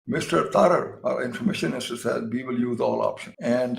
Mr. Tarar, our information minister, said we will use all options. And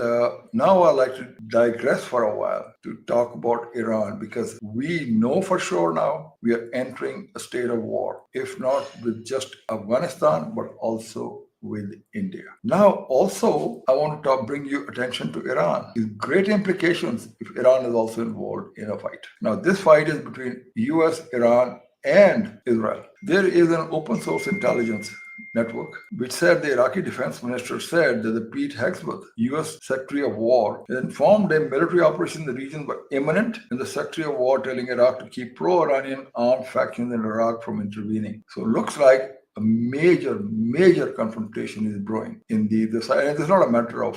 now I'd like to digress for a while to talk about Iran, because we know for sure now we are entering a state of war, if not with just Afghanistan, but also with India. Now, also, I want to bring you attention to Iran. There's great implications if Iran is also involved in a fight. Now, this fight is between US, Iran, and Israel. There is an open source intelligence network which said the Iraqi defense minister said that the Pete Hegseth, US Secretary of War, informed a military operation in the region were imminent, and the Secretary of War telling Iraq to keep pro-Iranian armed factions in Iraq from intervening. So it looks like a major confrontation is brewing in the side. And it's not a matter of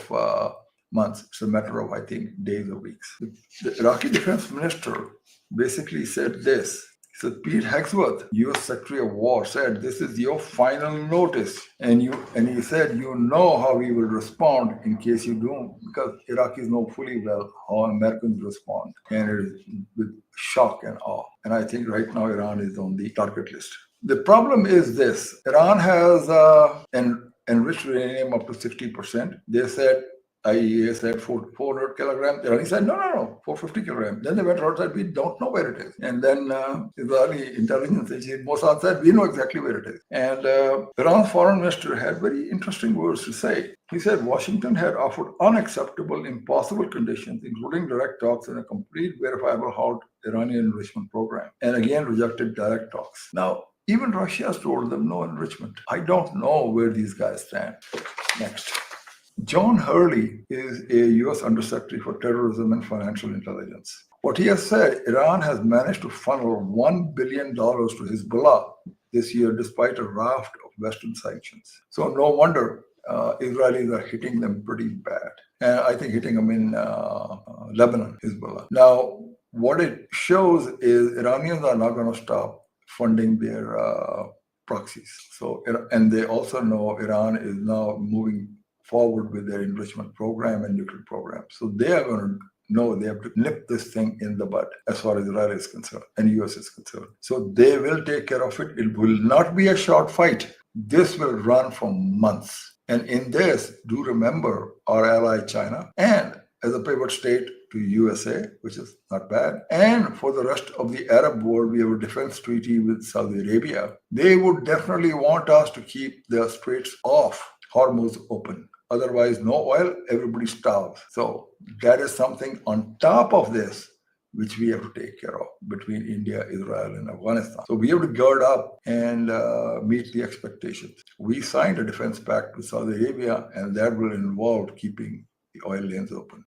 months. It's a matter of, I think, days or weeks. The Iraqi defense minister basically said this. He said, Pete Hegseth, US Secretary of War, said, this is your final notice. And he said, you know how we will respond in case you don't, because Iraqis know fully well how Americans respond. And it is with shock and awe. And I think right now Iran is on the target list. The problem is this. Iran has an enriched uranium up to 60%. They said, IEA said 400 kilograms. Irani said, no, 450 kilograms. Then they went out and said, we don't know where it is. And then Israeli intelligence agency, Mossad, said, we know exactly where it is. And Iran's foreign minister had very interesting words to say. He said, Washington had offered unacceptable, impossible conditions, including direct talks and a complete verifiable halt Iranian enrichment program, and again rejected direct talks. Now, even Russia has told them no enrichment. I don't know where these guys stand. Next. John Hurley is a U.S. Undersecretary for Terrorism and Financial Intelligence. What he has said, Iran has managed to funnel $1 billion to Hezbollah this year despite a raft of Western sanctions. So no wonder Israelis are hitting them pretty bad. And I think hitting them in Lebanon, Hezbollah. Now, what it shows is Iranians are not going to stop funding their proxies. So, and they also know Iran is now moving forward with their enrichment program and nuclear program. So they are going to know they have to nip this thing in the bud as far as Israel is concerned and US is concerned. So they will take care of it. It will not be a short fight. This will run for months. And in this, do remember our ally China, and as a pivot state to USA, which is not bad. And for the rest of the Arab world, we have a defense treaty with Saudi Arabia. They would definitely want us to keep the straits off, Hormuz open. Otherwise, no oil, everybody starves. So that is something on top of this, which we have to take care of between India, Israel, and Afghanistan. So we have to gird up and meet the expectations. We signed a defense pact with Saudi Arabia, and that will involve keeping the oil lanes open.